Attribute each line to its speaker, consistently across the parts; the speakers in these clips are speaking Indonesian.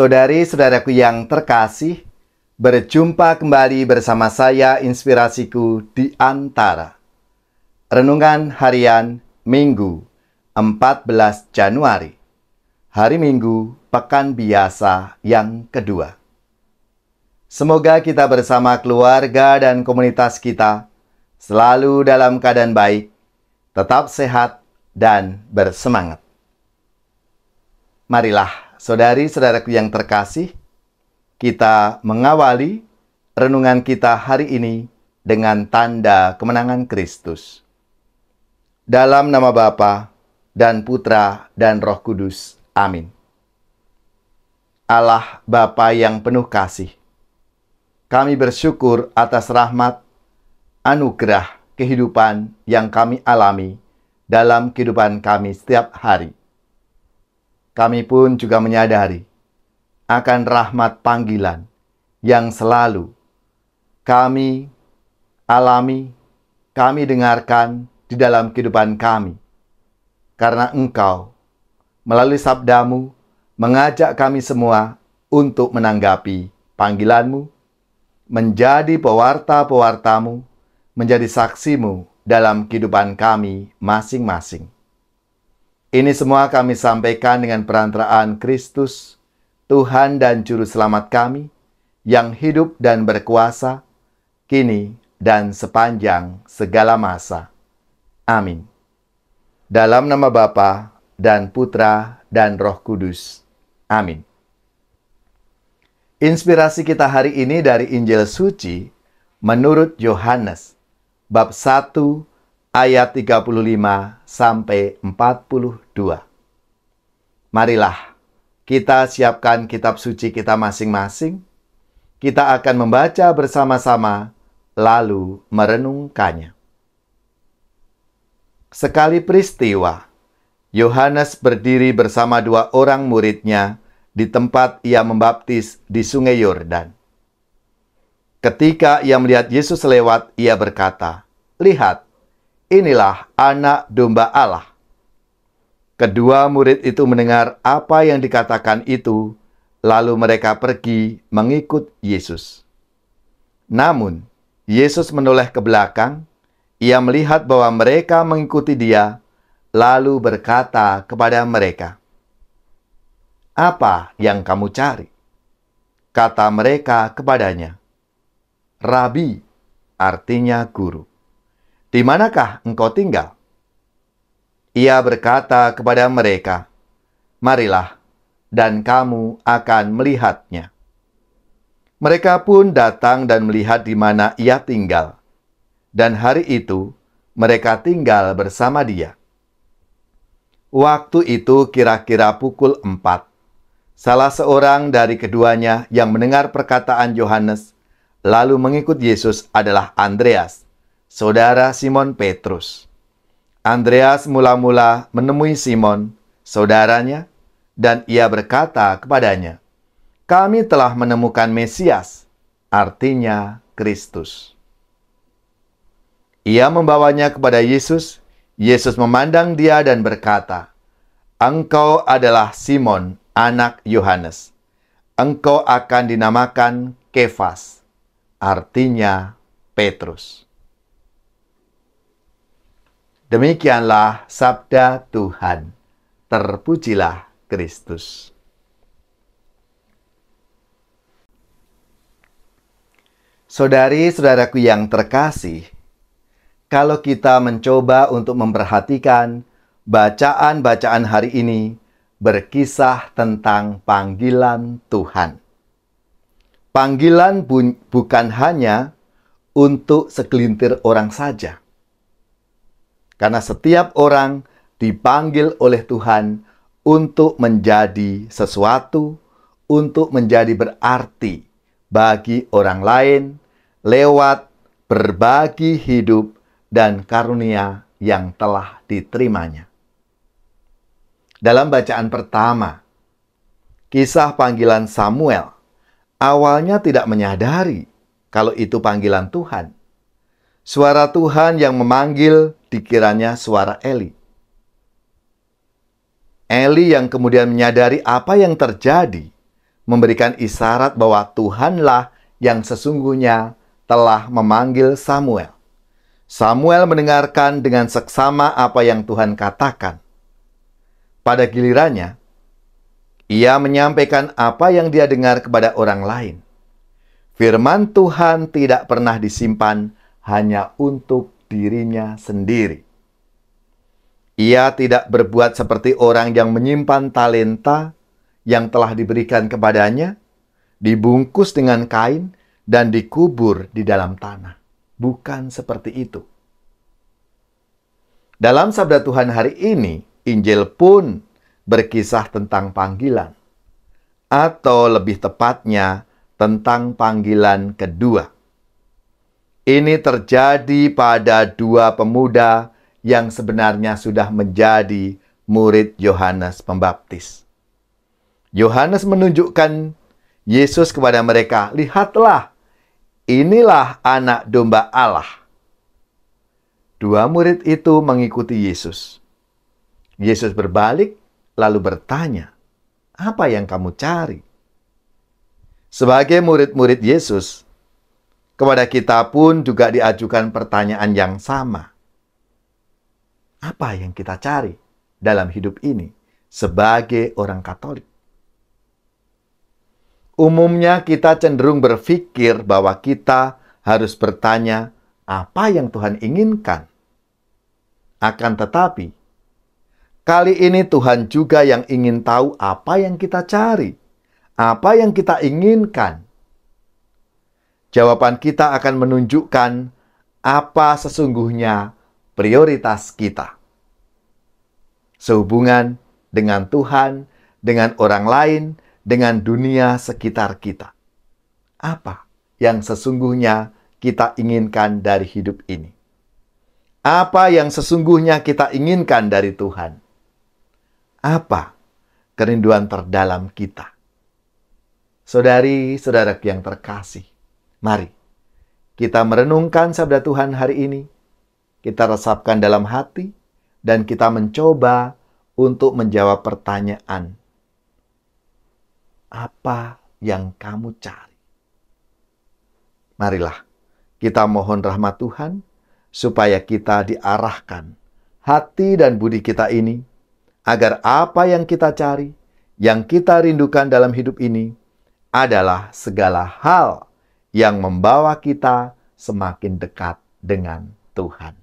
Speaker 1: Saudari-saudaraku yang terkasih, berjumpa kembali bersama saya Inspirasiku di Antara. Renungan Harian Minggu 14 Januari. Hari Minggu, Pekan Biasa yang kedua. Semoga kita bersama keluarga dan komunitas kita selalu dalam keadaan baik, tetap sehat, dan bersemangat. Marilah, saudari-saudaraku yang terkasih, kita mengawali renungan kita hari ini dengan tanda kemenangan Kristus. Dalam nama Bapa dan Putra dan Roh Kudus. Amin. Allah Bapa yang penuh kasih, kami bersyukur atas rahmat, anugerah, kehidupan yang kami alami dalam kehidupan kami setiap hari. Kami pun juga menyadari akan rahmat panggilan yang selalu kami alami, kami dengarkan di dalam kehidupan kami. Karena Engkau, melalui sabdamu, mengajak kami semua untuk menanggapi panggilan-Mu, menjadi pewarta-pewarta-Mu, menjadi saksi-Mu dalam kehidupan kami masing-masing. Ini semua kami sampaikan dengan perantaraan Kristus, Tuhan dan Juru Selamat kami, yang hidup dan berkuasa, kini dan sepanjang segala masa. Amin. Dalam nama Bapa dan Putra dan Roh Kudus. Amin. Inspirasi kita hari ini dari Injil Suci menurut Yohanes, bab 1, ayat 35 sampai 42. Marilah kita siapkan kitab suci kita masing-masing. Kita akan membaca bersama-sama lalu merenungkannya. Sekali peristiwa, Yohanes berdiri bersama dua orang muridnya di tempat ia membaptis di Sungai Yordan. Ketika ia melihat Yesus lewat, ia berkata, "Lihat, inilah anak domba Allah." Kedua murid itu mendengar apa yang dikatakan itu, lalu mereka pergi mengikut Yesus. Namun, Yesus menoleh ke belakang, ia melihat bahwa mereka mengikuti dia, lalu berkata kepada mereka, "Apa yang kamu cari?" Kata mereka kepadanya, "Rabi," artinya guru, "di manakah engkau tinggal?" Ia berkata kepada mereka, "Marilah, dan kamu akan melihatnya." Mereka pun datang dan melihat di mana ia tinggal. Dan hari itu, mereka tinggal bersama dia. Waktu itu kira-kira pukul 4. Salah seorang dari keduanya yang mendengar perkataan Yohanes, lalu mengikut Yesus adalah Andreas, saudara Simon Petrus. Andreas mula-mula menemui Simon, saudaranya, dan ia berkata kepadanya, "Kami telah menemukan Mesias," artinya Kristus. Ia membawanya kepada Yesus. Yesus memandang dia dan berkata, "Engkau adalah Simon, anak Yohanes. Engkau akan dinamakan Kefas," artinya Petrus. Demikianlah sabda Tuhan. Terpujilah Kristus. Saudari-saudaraku yang terkasih, kalau kita mencoba untuk memperhatikan bacaan-bacaan hari ini berkisah tentang panggilan Tuhan. Panggilan bukan hanya untuk segelintir orang saja. Karena setiap orang dipanggil oleh Tuhan untuk menjadi sesuatu, untuk menjadi berarti bagi orang lain lewat berbagi hidup dan karunia yang telah diterimanya. Dalam bacaan pertama, kisah panggilan Samuel, awalnya tidak menyadari kalau itu panggilan Tuhan. Suara Tuhan yang memanggil dikiranya suara Eli. Eli yang kemudian menyadari apa yang terjadi, memberikan isyarat bahwa Tuhanlah yang sesungguhnya telah memanggil Samuel. Samuel mendengarkan dengan seksama apa yang Tuhan katakan. Pada gilirannya, ia menyampaikan apa yang dia dengar kepada orang lain. Firman Tuhan tidak pernah disimpan hanya untuk dirinya sendiri. Ia tidak berbuat seperti orang yang menyimpan talenta yang telah diberikan kepadanya, dibungkus dengan kain, dan dikubur di dalam tanah. Bukan seperti itu. Dalam sabda Tuhan hari ini, Injil pun berkisah tentang panggilan. Atau lebih tepatnya, tentang panggilan kedua. Ini terjadi pada dua pemuda yang sebenarnya sudah menjadi murid Yohanes Pembaptis. Yohanes menunjukkan Yesus kepada mereka, "Lihatlah, inilah anak domba Allah." Dua murid itu mengikuti Yesus. Yesus berbalik lalu bertanya, "Apa yang kamu cari?" Sebagai murid-murid Yesus, kepada kita pun juga diajukan pertanyaan yang sama. Apa yang kita cari dalam hidup ini sebagai orang Katolik? Umumnya kita cenderung berpikir bahwa kita harus bertanya apa yang Tuhan inginkan. Akan tetapi, kali ini Tuhan juga yang ingin tahu apa yang kita cari, apa yang kita inginkan. Jawaban kita akan menunjukkan apa sesungguhnya prioritas kita. Sehubungan dengan Tuhan, dengan orang lain, dengan dunia sekitar kita. Apa yang sesungguhnya kita inginkan dari hidup ini? Apa yang sesungguhnya kita inginkan dari Tuhan? Apa kerinduan terdalam kita? Saudari-saudara yang terkasih, mari kita merenungkan sabda Tuhan hari ini. Kita resapkan dalam hati dan kita mencoba untuk menjawab pertanyaan. Apa yang kamu cari? Marilah kita mohon rahmat Tuhan supaya kita diarahkan hati dan budi kita ini agar apa yang kita cari, yang kita rindukan dalam hidup ini adalah segala hal yang membawa kita semakin dekat dengan Tuhan.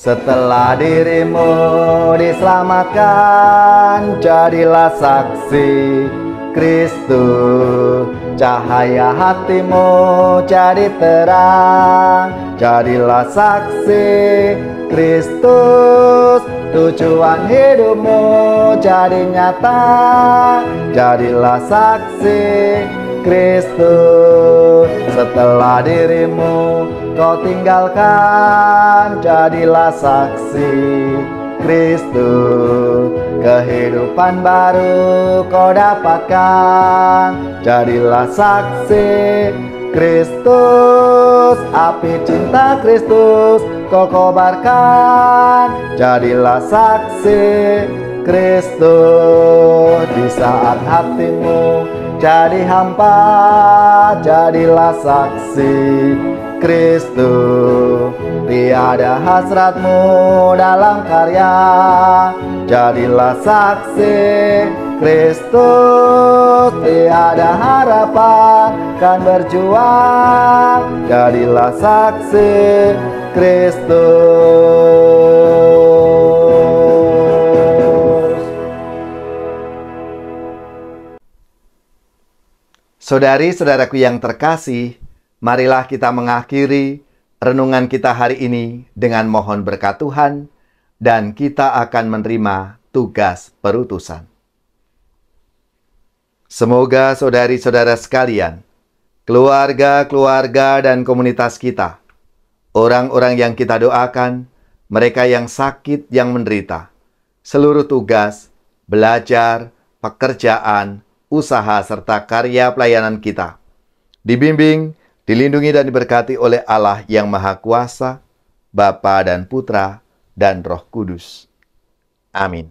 Speaker 1: Setelah dirimu diselamatkan, jadilah saksi Kristus. Cahaya hatimu jadi terang, jadilah saksi Kristus. Tujuan hidupmu jadi nyata, jadilah saksi Kristus. Setelah dirimu kau tinggalkan, jadilah saksi Kristus. Kehidupan baru kau dapatkan, jadilah saksi Kristus. Api cinta Kristus kau kobarkan, jadilah saksi Kristus. Di saat hatimu jadi hampa, jadilah saksi Kristus. Tiada hasratmu dalam karya, jadilah saksi Kristus. Tiada harapan kan berjuang, jadilah saksi Kristus. Saudari-saudaraku yang terkasih, marilah kita mengakhiri renungan kita hari ini dengan mohon berkat Tuhan, dan kita akan menerima tugas perutusan. Semoga saudari-saudara sekalian, keluarga-keluarga dan komunitas kita, orang-orang yang kita doakan, mereka yang sakit, yang menderita, seluruh tugas, belajar, pekerjaan, usaha serta karya pelayanan kita. Dibimbing, dilindungi dan diberkati oleh Allah yang Maha Kuasa, Bapa dan Putra dan Roh Kudus. Amin.